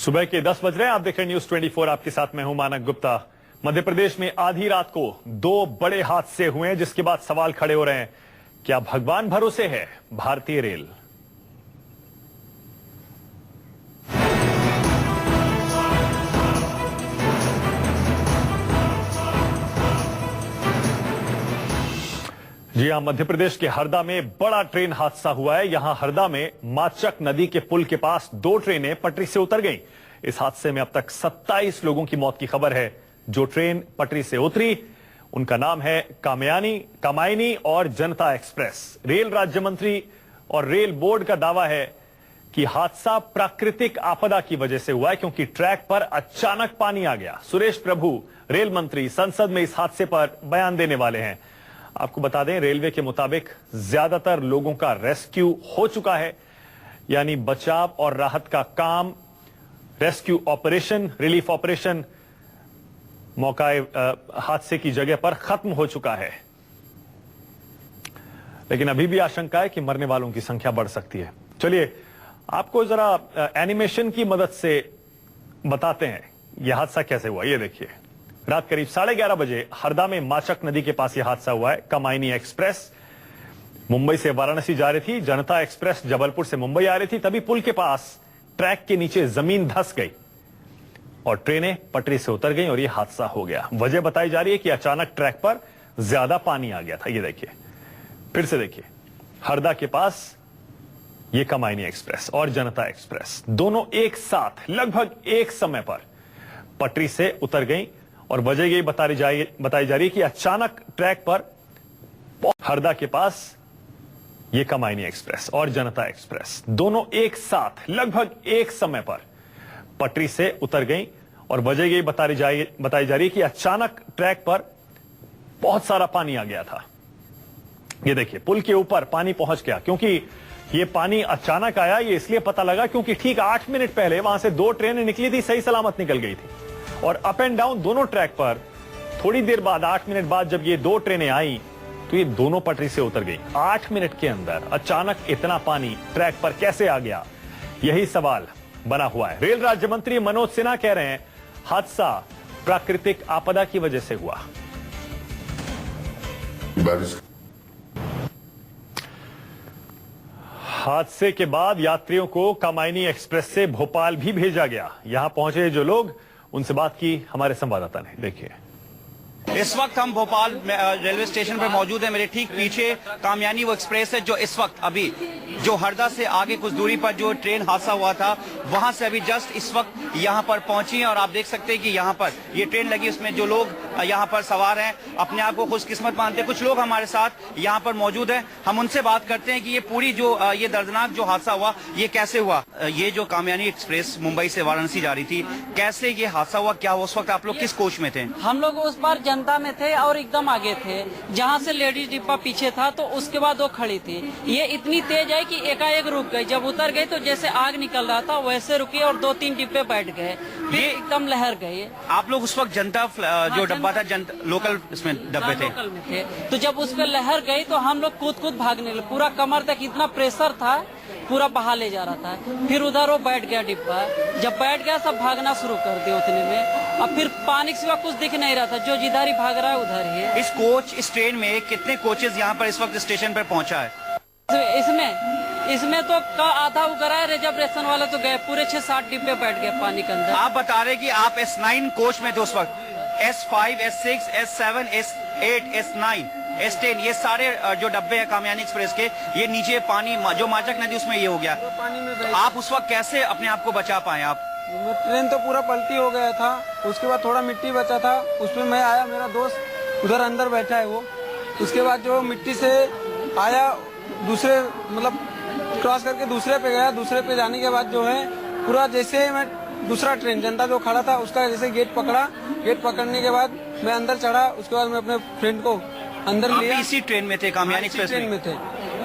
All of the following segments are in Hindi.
सुबह के 10 बज रहे हैं। आप देख रहे हैं न्यूज 24। आपके साथ मैं हूं मानक गुप्ता। मध्य प्रदेश में आधी रात को दो बड़े हादसे हुए हैं, जिसके बाद सवाल खड़े हो रहे हैं, क्या भगवान भरोसे है भारतीय रेल? जी हां, मध्य प्रदेश के हरदा में बड़ा ट्रेन हादसा हुआ है। यहां हरदा में माचक नदी के पुल के पास दो ट्रेनें पटरी से उतर गईं। इस हादसे में अब तक 27 लोगों की मौत की खबर है। जो ट्रेन पटरी से उतरी उनका नाम है कामायनी और जनता एक्सप्रेस। रेल राज्य मंत्री और रेल बोर्ड का दावा है कि हादसा प्राकृतिक आपदा की वजह से हुआ है, क्योंकि ट्रैक पर अचानक पानी आ गया। सुरेश प्रभु रेल मंत्री संसद में इस हादसे पर बयान देने वाले हैं। आपको बता दें, रेलवे के मुताबिक ज्यादातर लोगों का रेस्क्यू हो चुका है, यानी बचाव और राहत का काम, रेस्क्यू ऑपरेशन, रिलीफ ऑपरेशन मौके हादसे की जगह पर खत्म हो चुका है। लेकिन अभी भी आशंका है कि मरने वालों की संख्या बढ़ सकती है। चलिए आपको जरा एनिमेशन की मदद से बताते हैं यह हादसा कैसे हुआ। ये देखिए, रात करीब 11:30 बजे हरदा में माचक नदी के पास यह हादसा हुआ है। कामायनी एक्सप्रेस मुंबई से वाराणसी जा रही थी, जनता एक्सप्रेस जबलपुर से मुंबई आ रही थी। तभी पुल के पास ट्रैक के नीचे जमीन धंस गई और ट्रेनें पटरी से उतर गईं और यह हादसा हो गया। वजह बताई जा रही है कि अचानक ट्रैक पर ज्यादा पानी आ गया था। ये देखिए, फिर से देखिए, हरदा के पास यह कामायनी एक्सप्रेस और जनता एक्सप्रेस दोनों एक साथ लगभग एक समय पर पटरी से उतर गईं और वजह यही बताई जा रही है कि अचानक ट्रैक पर हरदा के पास यह कामायनी एक्सप्रेस और जनता एक्सप्रेस दोनों एक साथ लगभग एक समय पर पटरी से उतर गईं और वजह यही बताई जा रही है कि अचानक ट्रैक पर बहुत सारा पानी आ गया था। ये देखिए, पुल के ऊपर पानी पहुंच गया। क्योंकि ये पानी अचानक आया, ये इसलिए पता लगा क्योंकि ठीक 8 मिनट पहले वहां से दो ट्रेनें निकली थी, सही सलामत निकल गई थी। और अप एंड डाउन दोनों ट्रैक पर थोड़ी देर बाद, 8 मिनट बाद जब ये दो ट्रेनें आई तो ये दोनों पटरी से उतर गई। 8 मिनट के अंदर अचानक इतना पानी ट्रैक पर कैसे आ गया, यही सवाल बना हुआ है। रेल राज्य मंत्री मनोज सिन्हा कह रहे हैं हादसा प्राकृतिक आपदा की वजह से हुआ। हादसे के बाद यात्रियों को कामायनी एक्सप्रेस से भोपाल भी भेजा गया। यहां पहुंचे जो लोग, उनसे बात की हमारे संवाददाता ने। देखिए, इस वक्त हम भोपाल रेलवे स्टेशन पर मौजूद हैं। मेरे ठीक पीछे कामयानी वो एक्सप्रेस है जो इस वक्त अभी जो हरदा से आगे कुछ दूरी पर जो ट्रेन हादसा हुआ था वहां से अभी जस्ट इस वक्त यहां पर पहुंची है। और आप देख सकते हैं कि यहां पर ये ट्रेन लगी, उसमें जो लोग यहां पर सवार हैं अपने आप को खुशकिस्मत मानते हैं। कुछ लोग हमारे साथ यहां पर मौजूद हैं, हम उनसे बात करते हैं कि ये पूरी जो ये दर्दनाक जो हादसा हुआ ये कैसे हुआ। ये जो कामयानी एक्सप्रेस मुंबई से वाराणसी जा रही थी, कैसे ये हादसा हुआ, क्या उस वक्त आप लोग किस कोच में थे? हम लोग उस बार जनता में थे और एकदम आगे थे, जहाँ से लेडीज डिब्बा पीछे था, तो उसके बाद वो खड़ी थी। ये इतनी तेज है कि एकाएक रुक गई। जब उतर गई तो जैसे आग निकल रहा था वैसे रुकी और 2-3 डिब्बे बैठ गए, फिर एकदम लहर गई। आप लोग उस वक्त जनता जो डब्बा था लोकल इसमें डब्बे थे, लोकल में थे, तो जब उस पर लहर गई तो हम लोग कूद भागने लगे। पूरा कमर तक इतना प्रेशर था, पूरा बहा ले जा रहा था। फिर उधर वो बैठ गया डिब्बा, जब बैठ गया सब भागना शुरू कर दिया उतने में। अब फिर पानी के सिवा कुछ दिख नहीं रहा था, जो जिधर ही भाग रहा है उधर ही है। इस ट्रेन में कितने कोचेज यहाँ पर इस वक्त स्टेशन पर पहुँचा है? इसमें तो आधा उगरा है, रिजर्वेशन वाले तो गए, पूरे 6-7 डिब्बे बैठ गए पानी के अंदर। आप बता रहे कि आप S9 कोच में थे उस वक्त। S5, S6, S7, S8, S9, S10 ये सारे जो डब्बे हैं कामयानी एक्सप्रेस के, ये नीचे पानी जो माचक नदी उसमें ये हो गया। पानी में तो आप उस वक्त कैसे अपने आप को बचा पाए? आप ट्रेन तो पूरा पलटी हो गया था, उसके बाद थोड़ा मिट्टी बचा था, उसमें मैं आया, मेरा दोस्त उधर अंदर बैठा है वो। उसके बाद जो मिट्टी से आया, दूसरे मतलब क्रॉस करके दूसरे पे गया। दूसरे पे जाने के बाद जो है पूरा जैसे मैं दूसरा ट्रेन जनता जो खड़ा था उसका जैसे गेट पकड़ा, गेट पकड़ने के बाद मैं अंदर चढ़ा। उसके बाद मैं अपने फ्रेंड को अंदर लिया। इसी ट्रेन में थे, कामयानी एक्सप्रेस ट्रेन में थे।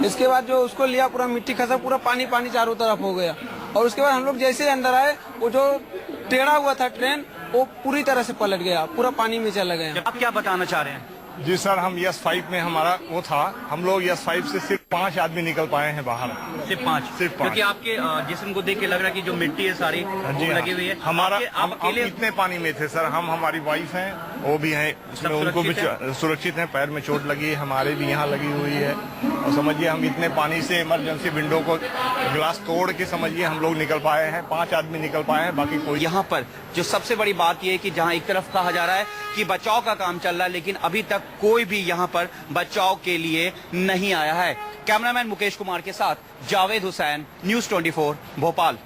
इसके बाद जो उसको लिया, पूरा मिट्टी खसा, पूरा पानी पानी चारों तरफ हो गया। और उसके बाद हम लोग जैसे अंदर आए, वो जो टेढ़ा हुआ था ट्रेन वो पूरी तरह से पलट गया, पूरा पानी में चला गया। आप क्या बताना चाह रहे हैं? जी सर, हम S5 में हमारा वो था, हम लोग S5 से सिर्फ 5 आदमी निकल पाए हैं बाहर। सिर्फ 5? सिर्फ 5। क्योंकि आपके जिस्म को देख के लग रहा है कि जो मिट्टी है सारी जी वो हाँ। लगी हुई है। हमारा आप हम अकेले इतने पानी में थे सर, हम हमारी वाइफ हैं, वो भी हैं इसमें, उनको भी सुरक्षित हैं, पैर में चोट लगी है, हमारे भी यहाँ लगी हुई है। और समझिए हम इतने पानी से इमरजेंसी विंडो को ग्लास तोड़ के समझिए हम लोग निकल पाए हैं, 5 आदमी निकल पाए हैं, बाकी कोई। यहाँ पर जो सबसे बड़ी बात यह है कि जहाँ एक तरफ कहा जा रहा है कि बचाव का काम चल रहा है, लेकिन अभी तक कोई भी यहाँ पर बचाव के लिए नहीं आया है। कैमरामैन मुकेश कुमार के साथ जावेद हुसैन, न्यूज़ 24 भोपाल।